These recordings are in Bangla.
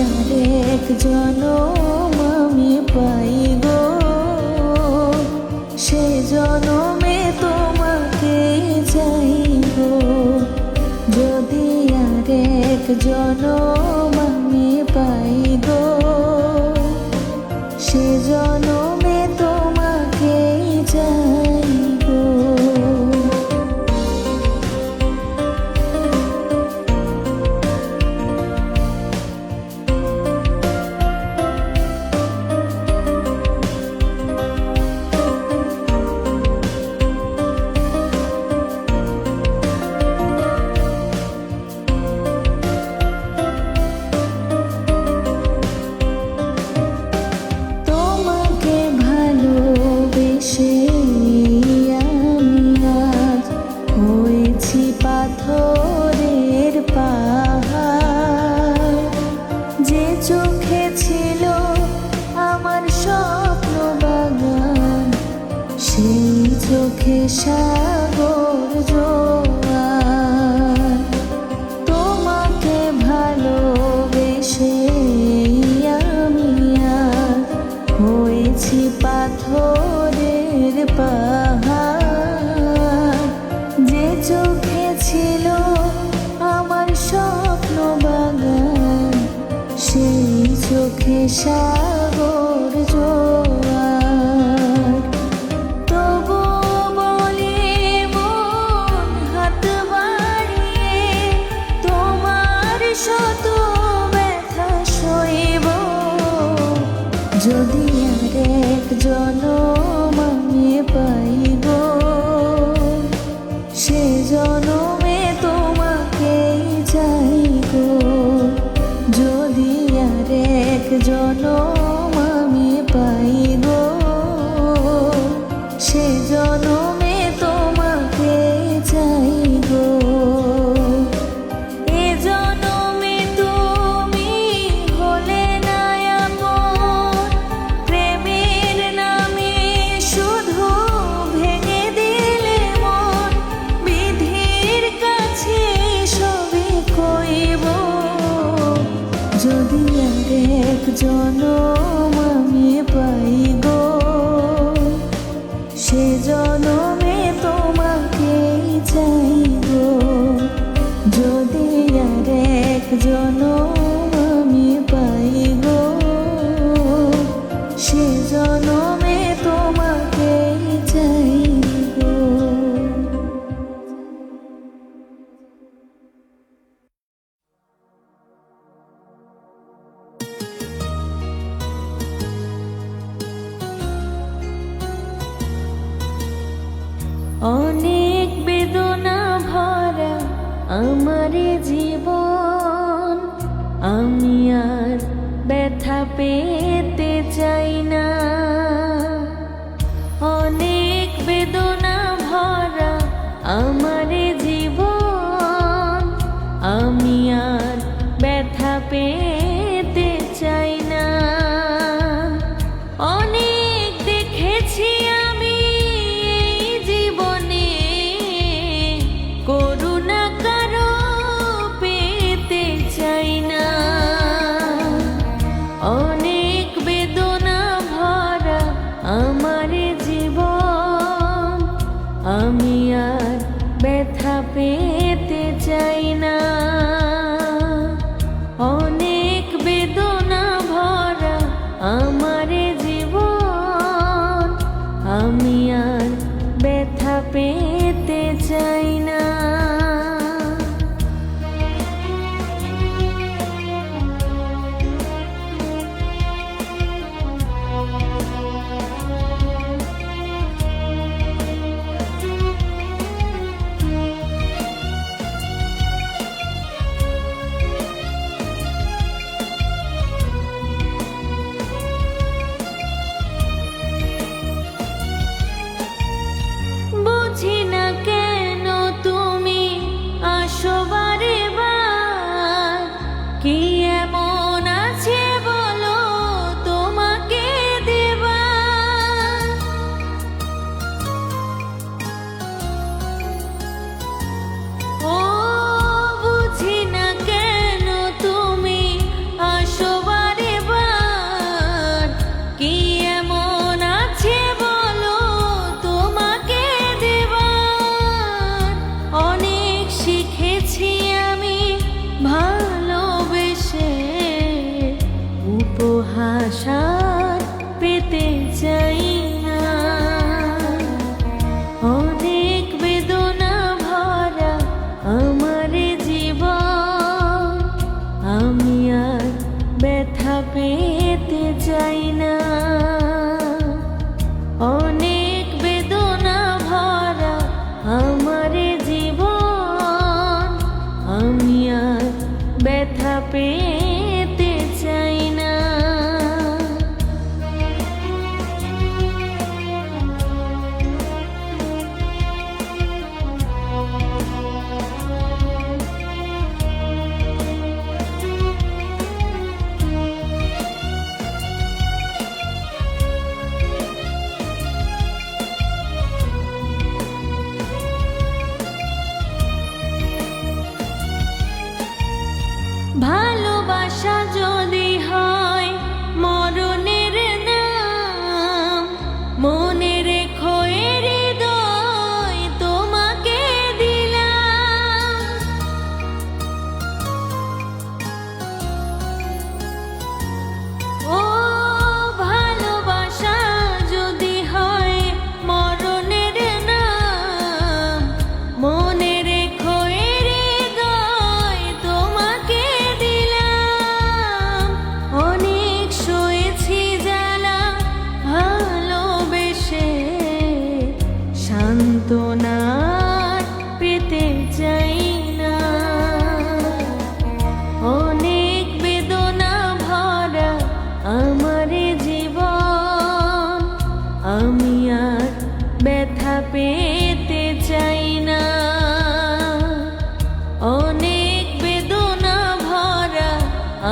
আরেক জনম আমি পাই গো, সে জনমে তোমাকে চাইব। যদি আরেক জনম আমি পাই গো, সে জনমে তোমাকে চাইব। পাথরের পাহাড়, যে চোখে ছিল আমার স্বপ্ন বাগান, সেই চোখে সাগর জোয়ার। তোমাকে ভালোবেসে আমি আর হয়েছি পাথরের পাহাড়, যে চোখে ছিল আমার স্বপ্ন বাগান, সেই চোখে সাগর জোয়ার। তবু বলি মন হাত বাড়িয়ে তোমার শত ব্যথা সইব। যদি আরেক জনম আমি পাই গো, সে জনমে তোমাকে চাইব। যদি আরেক জনম আমি পাই গো, সে জনমে তোমাকে চাইব। এ জনমে তুমি হলে না আপন, প্রেমের নামে শুধু ভেঙে দিলে মন। বিধির কাছে সবে কইব, যদি আরেক জনম আমি পাই গো, সে জনমে তোমাকে চাইব। যদি আরেক জনম আমি পাই গো, সে জনমে তোমাকে চাইব। অনেক বেদনা ভরা আমার জীবন, আমি আর ব্যথা পেতে চাই না। অনেক বেদনা ভরা আমার জীবন, আমি আর ব্যথা পেতে চাই না। অনেক দেখেছি আমি এই জীবনে, করুণা কারো পেতে চাই না। অনেক বেদনা ভরা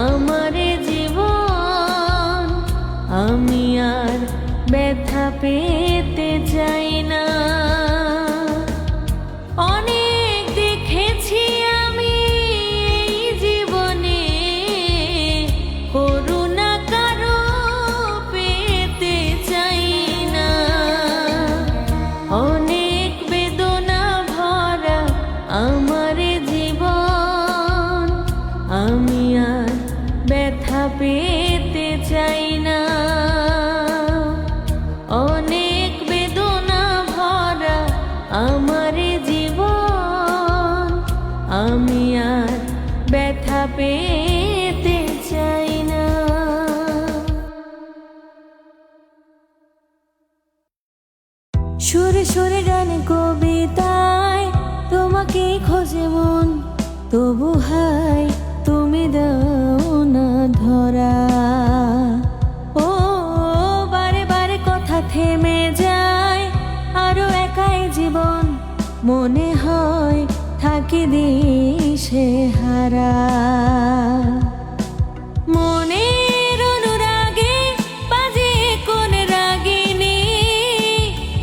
আমার জীবন, আমি আর ব্যথা পেতে চাই না। অনেক দেখেছি আমি এই জীবনে, করুণা কারো পেতে চাই না। অনেক বেদনা ভরা আমার জীবন, আমি আর ব্যথা পেতে চাই না। অনেক বেদনা ভরা আমার জীবন, আমি আর ব্যথা পেতে চাই না। সুরে সুরে গানে কবিতায় তোমাকে খোঁজে মন, তবু হায় তুমি দাও না ধরা। ও বারে বারে কথা থেমে যায়, আরো একাই জীবন, মনে হয় থাকি দিশে হারা। মনের অনুরাগে বাজে কোন রাগিনী,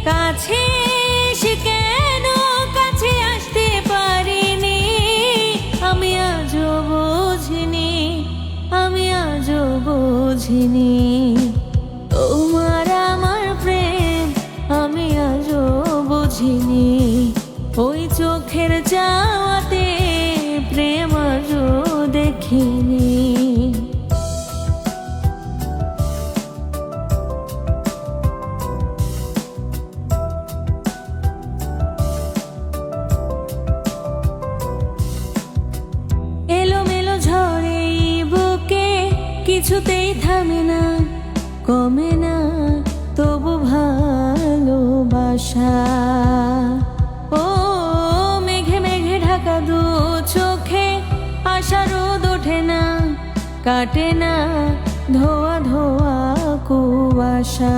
কাছে এসে কেন কাছে আসতে পারিনি। আমি আজও বুঝিনি, আমি আজও বুঝিনি তোমার আমার প্রেম, আমি আজও বুঝিনি। ওই চোখের চাওয়াতে প্রেম আজও দেখিনি। এলোমেলো ঝড়ে বুকে কিছুতেই থামে না, কমে না তবু ভালোবাসা। ও মেঘে মেঘে ঢাকা দু চোখে আশা রোদ ওঠে না, কাটে না ধোয়া ধোয়া কুয়াশা।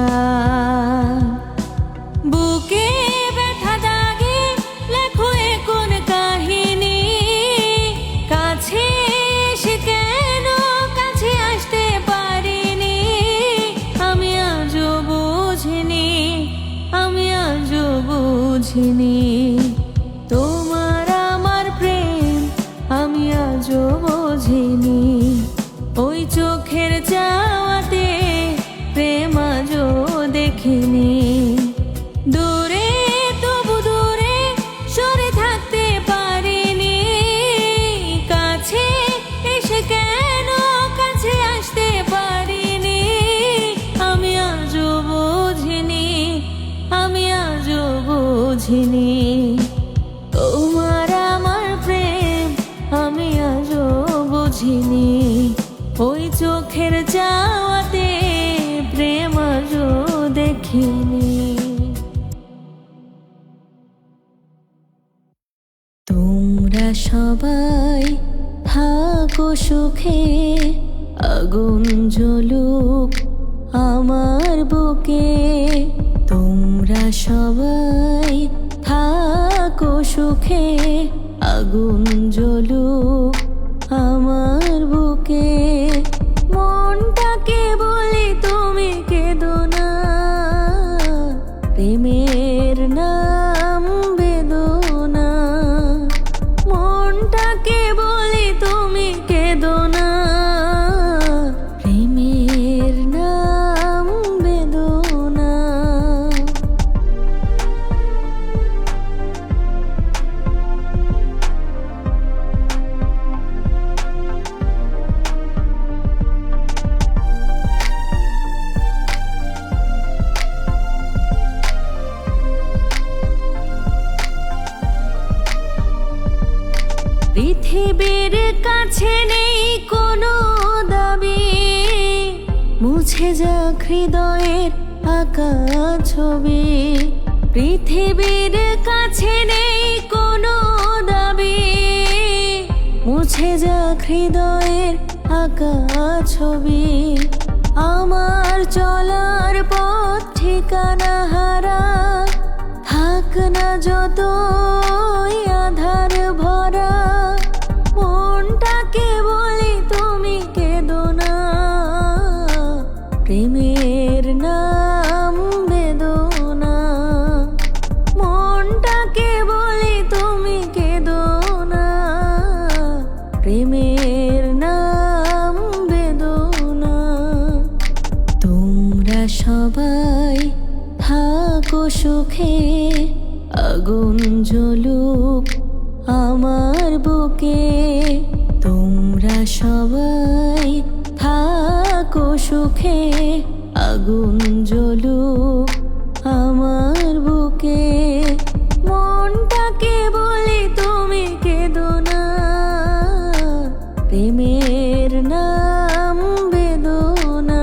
বুকে ব্যথা দাগে লেখো এ কোন কাহিনী, কাছে এসে কেন কাছে আসতে পারিনি। আমি আজও বুঝিনি, আমি আজও বুঝিনি তোমার আমার প্রেম, আমি আজও বুঝিনি। ওই চোখের চাওয়াতে প্রেম আজও দেখিনি। দূরে তবু দূরে সরে থাকতে পারিনি, কাছে এসে কেন কাছে আসতে পারিনি। আমি আজও বুঝিনি, আমি আজও বুঝিনি তোমার আমার প্রেম, আমি আজও বুঝিনি। ওই চোখের চাওয়াতে প্রেম আজও দেখিনি। তোমরা সবাই থাকো সুখে, আগুন জ্বলুক আমার বুকে। তোমরা সবাই থাকো সুখে, আগুন জ্বলুক আমার বুকে। মনটাকে বলি তুমি কেঁদো না, প্রেমের নাম বেদনা। মনটাকে বলি তুমি কেঁদো না, প্রেমের নাম বেদনা। পৃথিবীর কাছে নেই কোনো দাবি, মুছে যাক হৃদয়ের আঁকা ছবি। পৃথিবীর কাছে নেই কোনো দাবি, মুছে যাক হৃদয়ের আঁকা ছবি। আমার চলার পথ ঠিকানা হারা, থাক না যতই আধার ভরা। মনটাকে বলি তুমি কে প্রেমের নাম বেদনা। মনটাকে বলি তুমি কেঁদো না, প্রেমের নাম বেদনা। তোমরা সবাই থাকো সুখে, আগুন জ্বলুক আমার বুকে। তোমরা সবাই থাকো সুখে, আগুন জ্বলুক আমার বুকে। মনটাকে বলি তুমি কেঁদো না, প্রেমের নাম বেদনা।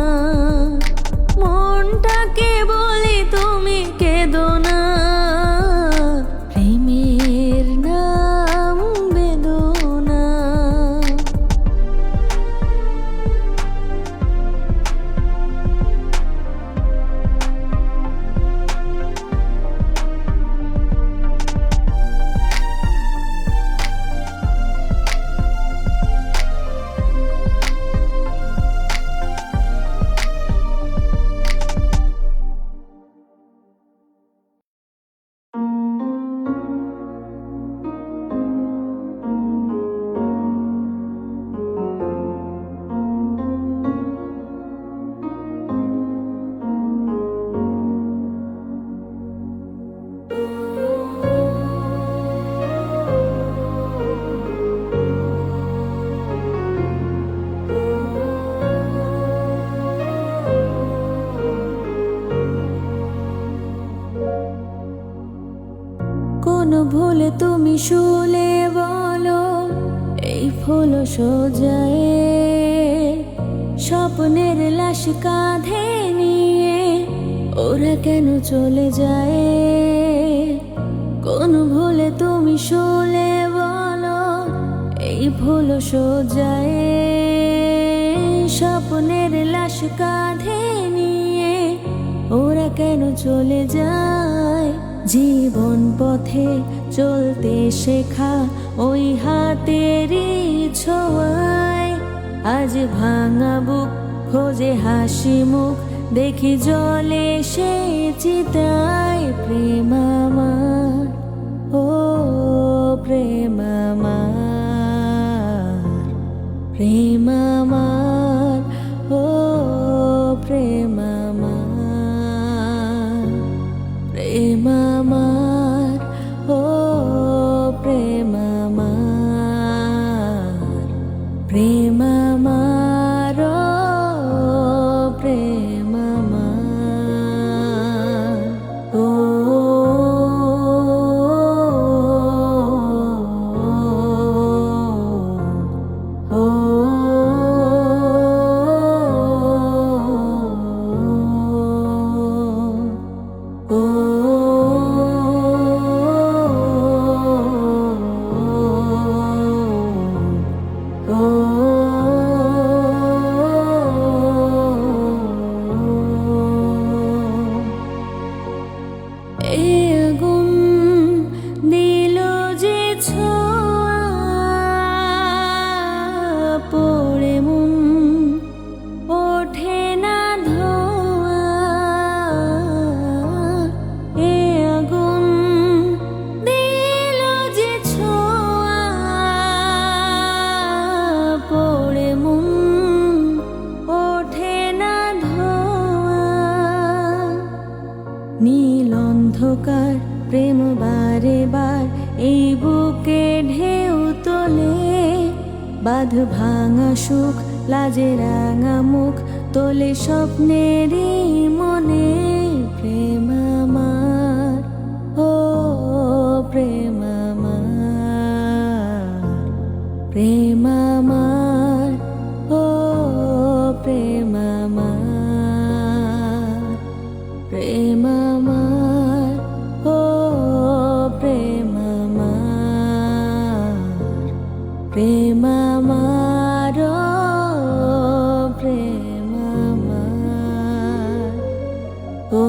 মনটাকে বলি তুমি কেঁদো না, প্রেমের নাম বেদনা। কোন ভুলে তুমি শুলে বলো, এই ফুল সোজায়ে স্বপ্নের লাশ কাঁধে নিয়ে ওরা কেন চলে যায়? কোন ভুলে তুমি শুলে বলো, এই ফুল সোজায়ে স্বপ্নের লাশ কাঁধে নিয়ে ওরা কেন চলে যায়? জীবন পথে চলতে শেখা ওই হাতেরই ছোঁয়ায় আজ ভাঙা বুক খোঁজে হাসি মুখ, দেখি জলে সে চিতায়। প্রেম আমার, ও প্রেম আমার, প্রেম আমার, ও প্রেম আমার, প্রেম আমার, ও প্রেম আমার, প্রেম আমার, ও প্রেম আমার, ও নীল অন্ধকার প্রেম বারে বার এই বুকে ঢেউ তোলে, বাঁধ ভাঙা সুখ লাজে রাঙা মুখ তোলে স্বপ্নেরই মনে। প্রেম আমার, ও প্রেম আমার, প্রেম আমার, ও প্রেম আমার, প্রেম আমার, ও প্রেম আমার, প্রেম আমার, ও প্রেম আমার, ও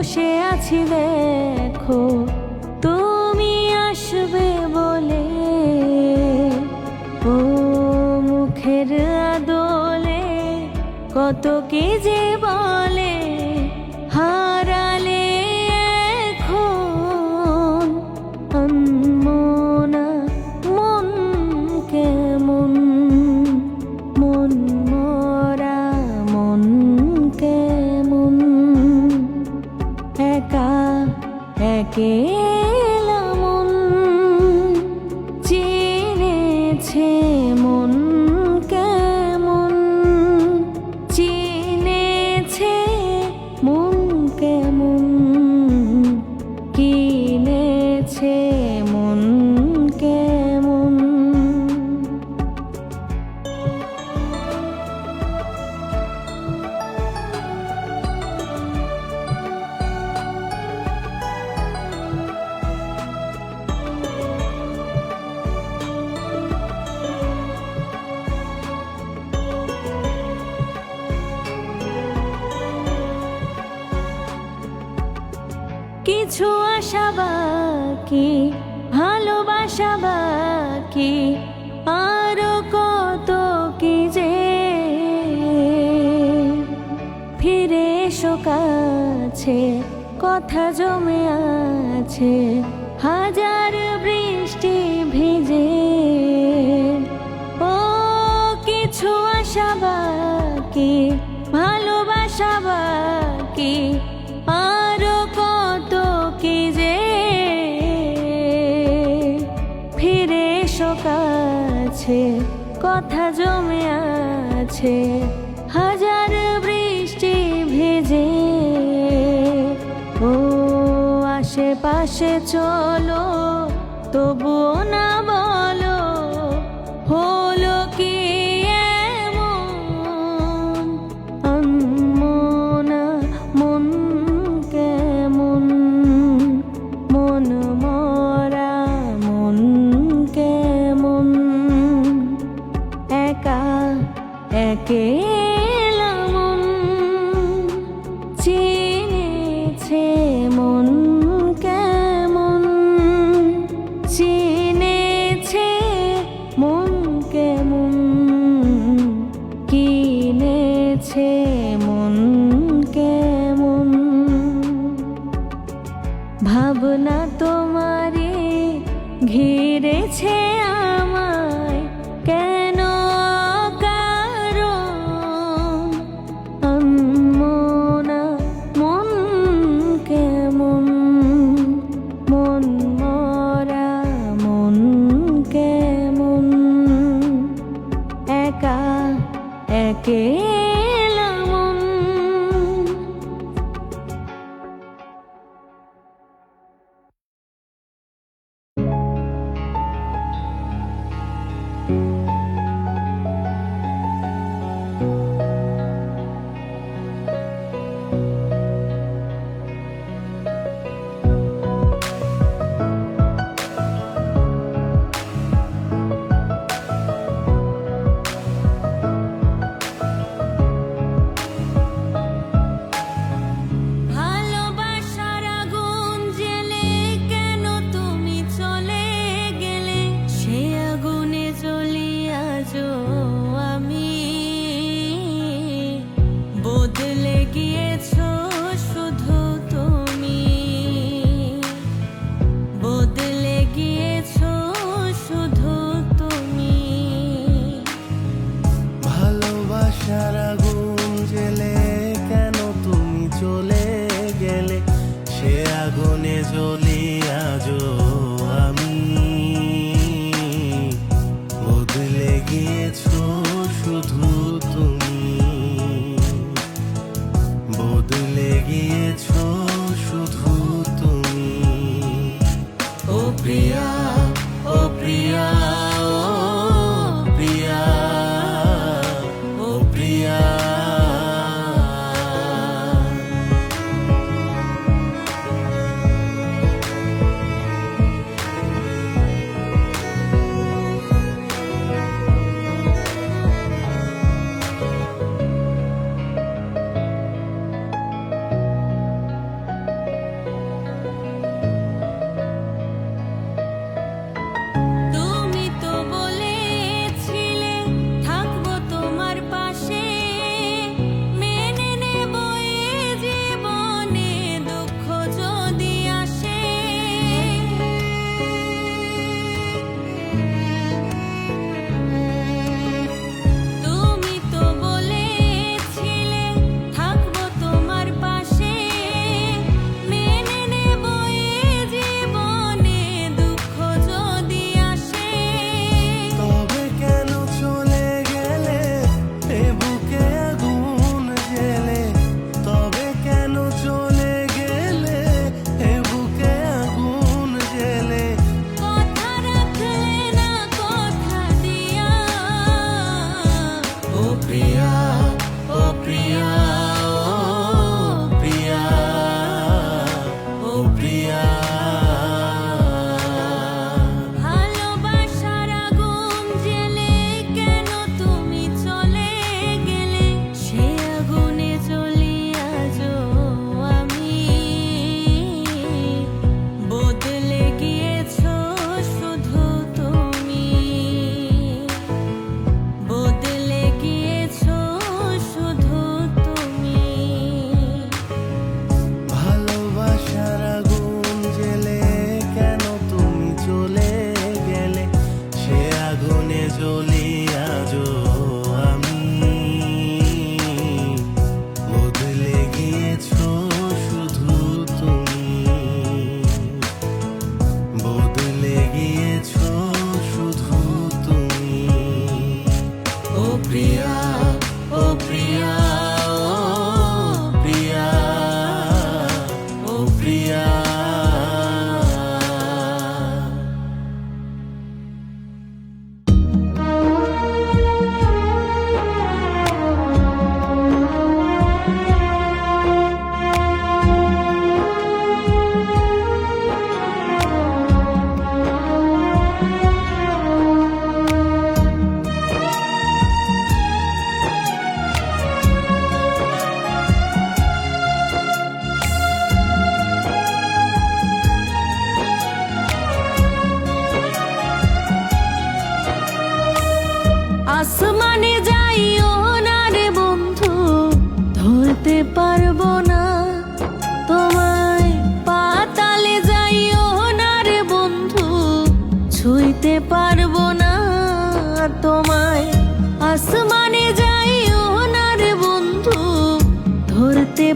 বসে আছি দেখো তুমি আসবে বলে, ও মুখের আদলে কত কি যে বলে, হারালে এখন আনমনা মন কেমন, মন মরা মন কেমন, একা একেলা মন চিনেছে মন কেমন, চিনেছে মন কেমন, কিনেছে মন কেমন। কিছু আশা বাকি, ভালোবাসা বাকি, আরো কত কি যে, ফিরে এসো কাছে, কথা জমে আছে হাজার বৃষ্টি ভিজে। ও কিছু আশা বাকি, ভালোবাসা বাকি, আরো কত কি যে, ফিরে এসো কাছে, কথা জমে আছে হাজার বৃষ্টি ভেজে। ও আশেপাশে চলো তবুও না বলো হলো কি এমন, আনমনা মন কেমন, মন মরা মন কেমন, একা একেলা মন চিনেছে মন কেমন, চিনেছে মন কেমন, কিনেছে মন কেমন। ভাবনা তোমারে ঘিরেছে আমায় কেন কারণ, আনমনা মন কেমন, মন মরা মন কেমন, একা একেলা মন। ভালোবাসার আগুন জ্বেলে কেন তুমি চলে গেলে, সে আগুনে জ্বলি আজও আমি, বদলে গিয়েছো শুধু তুমি, বদলে গিয়েছো শুধু তুমি। ভালোবাসার আগুন জ্বেলে কেন তুমি চলে গেলে, সে আগুনে জ্বলি আজও আমি, বদলে গিয়েছো শুধু তুমি, বদলে গিয়েছো শুধু তুমি। ও প্রিয়া, ও প্রিয়া, ও প্রিয়া, ও প্রিয়া।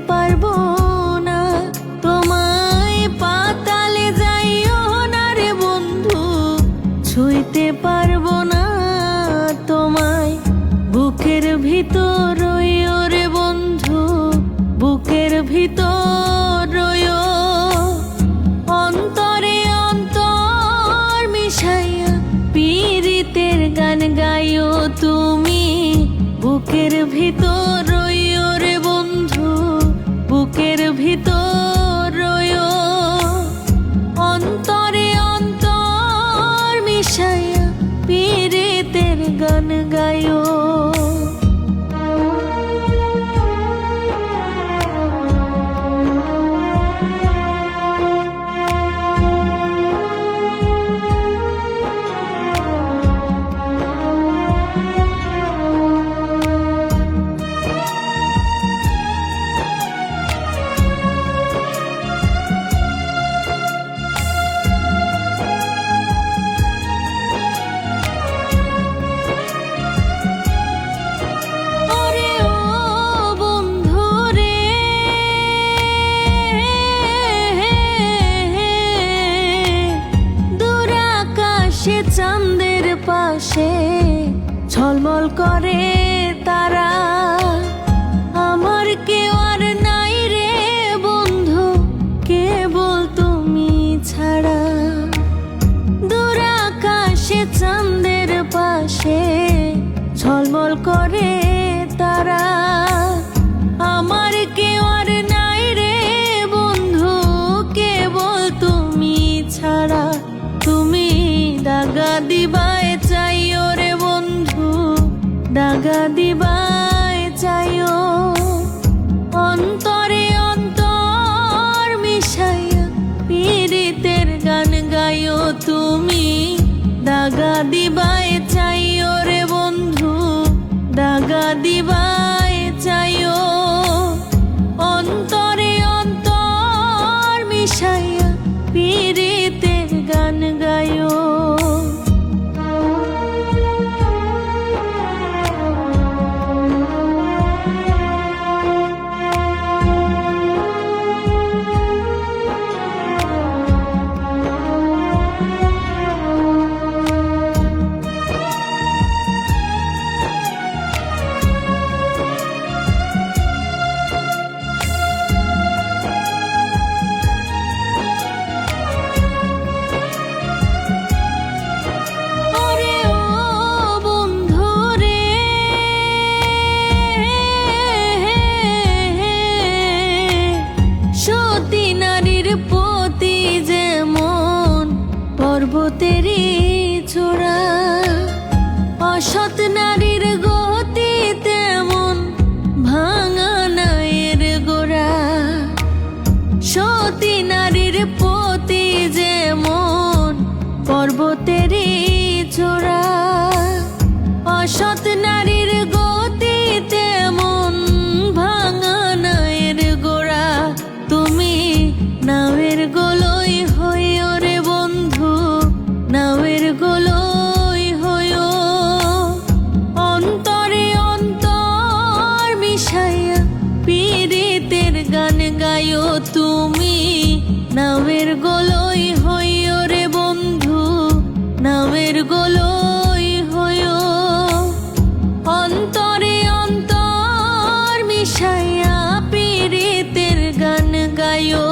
পারবো না তোমায়, পাতালে যাইও না রে বন্ধু, ছুঁইতে পারবো না তোমায়, বুকের ভিতর রইও রে বন্ধু, বুকের ভিতর রইও, অন্তরে অন্তর মিশাইয়া পীড়িতের গান গাইও তুমি, বুকের ভিতর রইও রে বন্ধু, বুকের ভিতর রইও, অন্তরে অন্তর মিশাইয়া পীড়িতের গান গাইও। সে চাঁদের পাশে ঝলমল করে তারা, আমার কেউ আর নাই রে বন্ধু, কেবল তুমি ছাড়া। দূর আকাশে চাঁদের পাশে ঝলমল করে তারা, আমার কেউ আর নাই রে বন্ধু, কেবল তুমি ছাড়া। তুমি দাগা দিবায় চাইও রে বন্ধু, দাগা দিবায় চাইও, অন্তরে অন্তর মিশাইয়া পীড়িতের গান গাইও তুমি, দাগা দিবায় চাইও রে বন্ধু, দাগা দিবায় চাইও, অন্তরে অন্তর মিশাইয়া পীড়িতের গান গাইও। পতি যেমন পর্বতেরই চূড়া, অসৎ নারীর গতি তেমন ভাঙা নায়ের গোড়া। সতী নারীর পতি যেমন পর্বতেরই চূড়া, অসৎ নারীর গতি তেমন ভাঙা নায়ের গোড়া। তুমি নাওয়ের গোলই হইও রে বন্ধু, নাওয়ের গোলই হইও, অন্তরে অন্তর মিশাইয়া পীড়িতের গান গাইও তুমি, নাওয়ের গোলই হইও রে বন্ধু, নাওয়ের গোলই হইও, অন্তরে অন্তর মিশাইয়া পীড়িতের গান গাইও।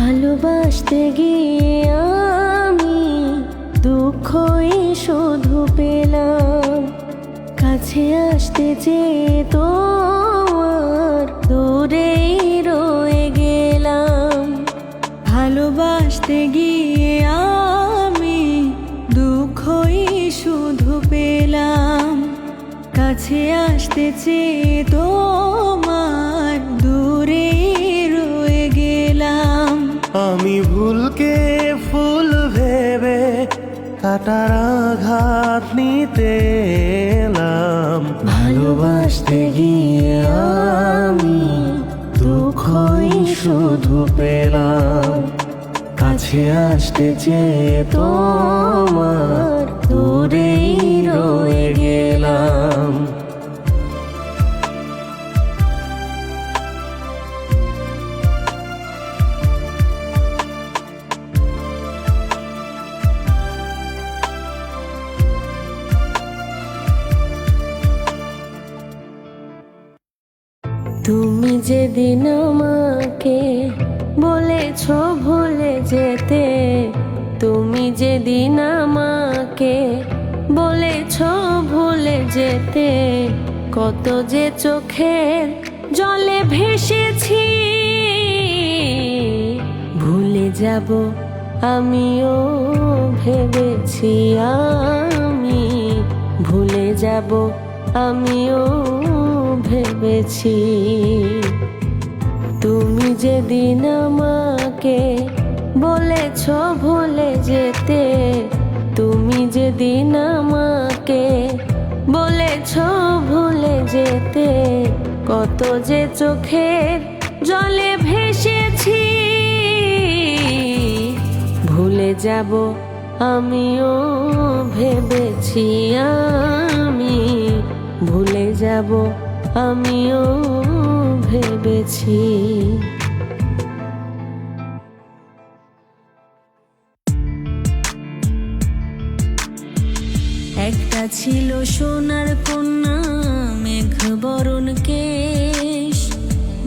ভালোবাসতে গিয়ে আমি দুঃখই শুধু পেলাম, কাছে আসতে চেয়ে তোমার দূরেই রয়ে গেলাম। ভালোবাসতে গিয়ে আমি দুঃখই শুধু পেলাম, কাছে আসতে চেয়ে তোমার দূরেই রয়ে গেলাম। আমি ভুলকে ফুল ভেবে কাটার আঘাত নিতে এলাম। ভালোবাসতে গিয়ে আমি দুঃখই শুধু পেলাম, কাছে আসতে চেয়ে তোমার দূরেই রয়ে গেলাম। তুমি যেদিন আমাকে বলেছ ভুলে যেতে, তুমি যেদিন আমাকে বলেছ ভুলে যেতে, কত যে চোখের জলে ভেসেছি। ভুলে যাব আমিও ভেবেছি, আমি ভুলে যাব আমিও ভেবেছি। তুমি যেদিন আমাকে বলেছ ভুলে যেতে, তুমি যেদিন আমাকে বলেছ ভুলে যেতে, কত যে চোখের জলে ভেসেছি। ভুলে যাব আমিও ভেবেছি, আমি ভুলে যাব আমিও ভেবেছি। একটা ছিল সোনার কন্যা, মেঘ বরণ কেশ,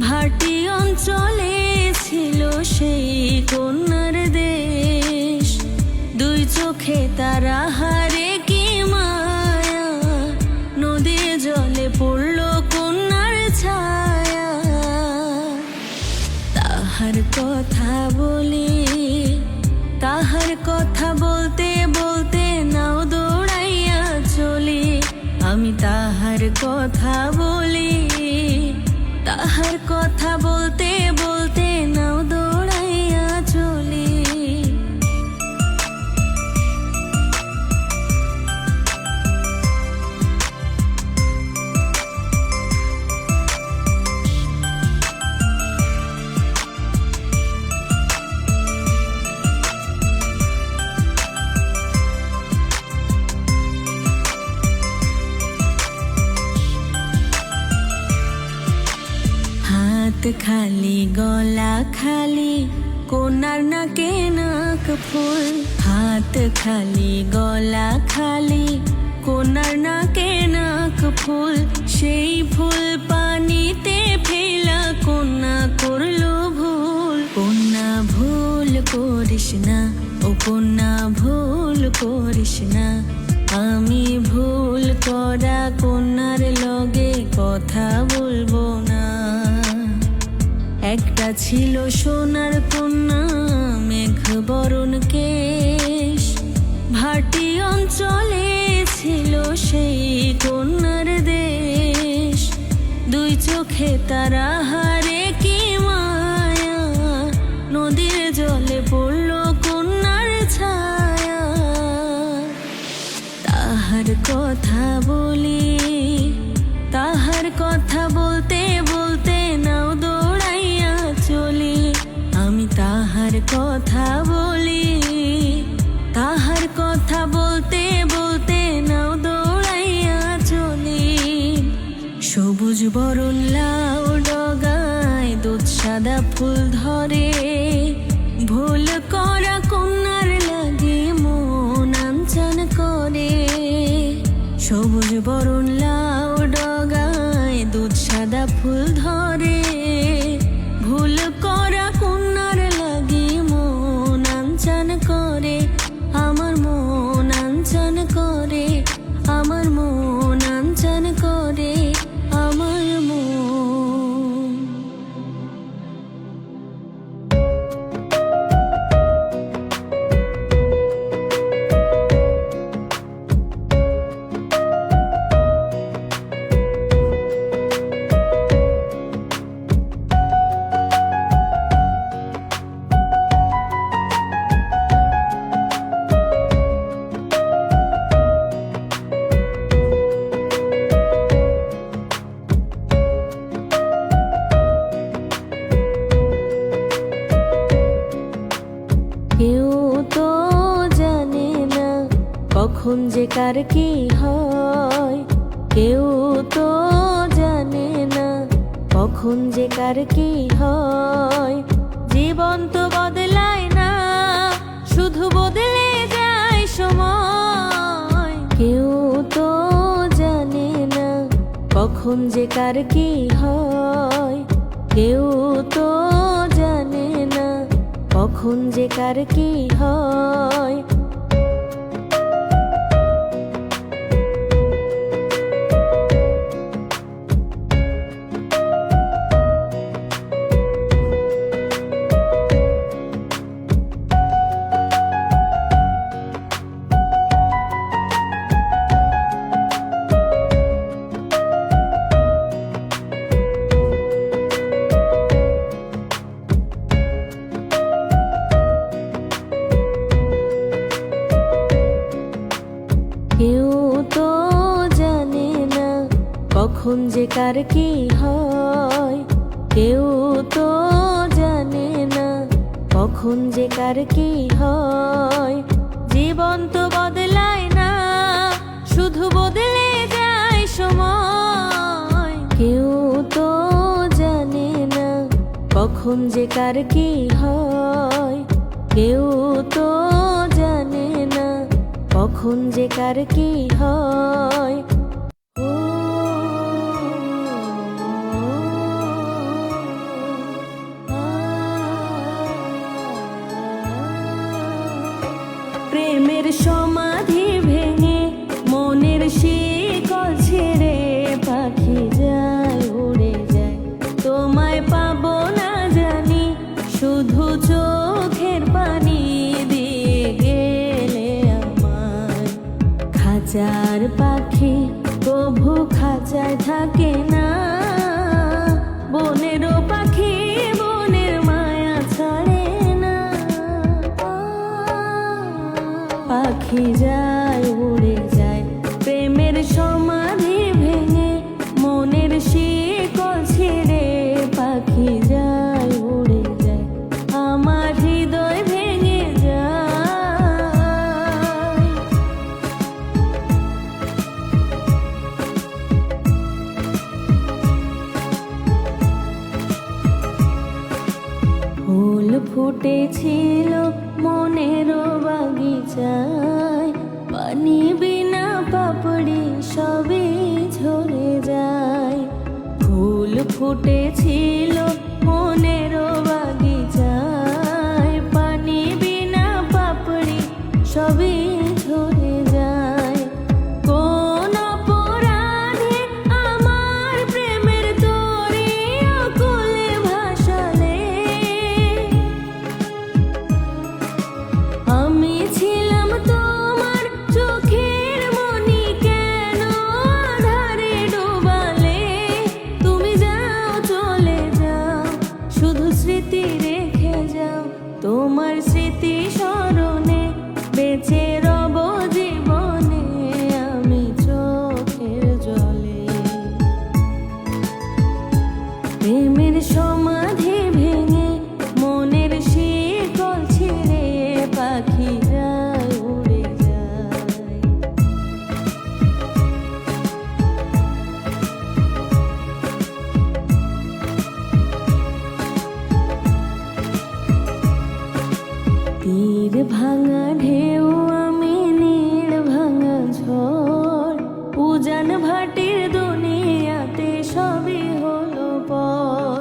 ভাটি অঞ্চলে ছিল সেই কন্যার দেশ। দুই চোখে তারা হারে কি মায়া, নদীর জলে পড়ল কন্যার ছায়া। তাহার কথা বলি, তাহার কথা বলতে বলতে নাও দৌড়াইয়া চলি। আমি তাহার কথা বলি, তাহার কথা বলতে বলতে নাও দৌড়াইয়া চলি। হাত খালি গলা খালি কন্যার নাকে নাক ফুল, হাত খালি গলা খালি কন্যার নাকে নাক ফুল। সেই ফুল পানিতে ফেলা কন্যা করলো ভুল। কন্যা ভুল করিস না, ও কন্যা ভুল করিস না, আমি ভুল করা কন্যার লগে কথা বলবো না। একটা ছিল সোনার কন্যা, মেঘ বরণ কেশ, ভাটি অঞ্চলে ছিল সেই কন্যার দেশ। দুই চোখে তারা হারে কি মায়া, নদীর জলে পড়ল কন্যার ছায়া। তাহার কথা বলি, তাহার কথা বলতে বলতে নাও দৌড়াইয়া চলি। আমি কখন যে কার কি হয় কেউ তো জানে না, কখন যে কার কি হয়। জীবন তো বদলায় না, শুধু বদলে যায় সময়। কেউ তো জানে না কখন যে কার কি হয়, কেউ তো জানে না কখন যে কার কি হয়। কেউ তো জানে না কখন যে কার কি হয়, কেউ তো জানে না কখন যে কার কি হয়। জীবন তো বদলায় না, শুধু বদলে যায় সময়। কেউ তো জানে না কখন যে কার কি হয়, কেউ তো জানে না কখন যে কার কি হয়। প্রেমের সমাধি ভেঙে মনের শিকল ছেড়ে পাখি যায় উড়ে যায়, তোমায় পাবো না জানি, শুধু চোখের পানি দিয়ে গেলে আমায়। খাঁচার পাখি কভু খাঁচায় থাকে না, বনেরও পাখি বনের মায়া ছাড়ে না। পাখি যায় উড়ে যায় প্রেমের সমাধি ভেঙে মনের শিকল ছেড়ে, পাখি যায় উড়ে যায় আমার হৃদয় ভেঙে যায়। ফুল ফুটেছিল মনের বাগিচায়, পানি বিনা পাপড়ি সবই ঝরে যায়। ফুল ফুটেছিল মনের বাগিচায়, পানি বিনা পাপড়ি সবই ঝরে যায়। কোন অপরাধে আমার প্রেমের তরি অকুলে ভাসালে, আমি ছিলাম তোমার চোখের মনি, কেন আধারে ডোবালে। তুমি যাও চলে যাও, শুধু স্মৃতি রেখে যাও, তোমার স্মৃতি স্মরণে বেঁচে রব জীবনে আমি চোখের জলে। প্রেমের সমাধি ভেঙে মনের শিকল ছেড়ে পাখি যায় উড়ে যায়। তীর ভাঙা ঢেউ আমি নীড় ভাঙা ঝড়, উজান ভাটির দুনিয়াতে সবই হলো পর।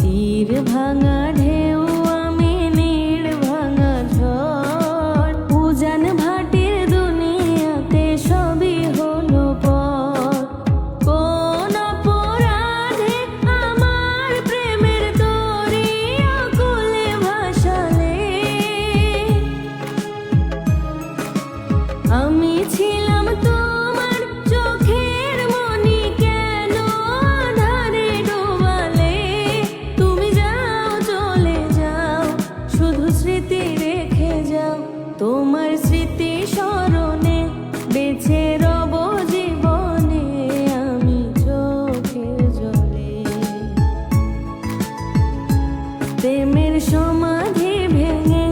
তীর ভাঙা ঢেউ আমি নীড় ভাঙা ঝড়, উজান ভাটির দুনিয়াতে সবই হলো পর। কোন অপরাধে আমার প্রেমের তরি অকুলে ভাসালে, আমি ছিলাম তোমার চোখের মনি, কেন আধারে ডোবালে। তুমি যাও চলে যাও, শুধু স্মৃতি রেখে যাও, তোমার স্মৃতি স্মরণে বেঁচে রব জীবনে আমি চোখের জলে। প্রেমের সমাধি ভেঙে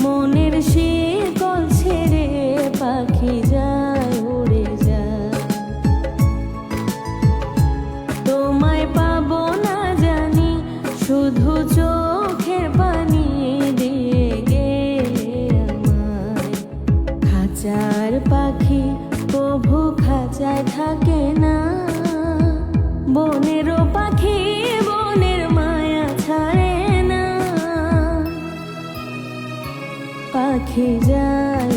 মনের শিকল ছেড়ে পাখি যায় বনেরও পাখি বনের মায়া ছাড়ে না, পাখি যায়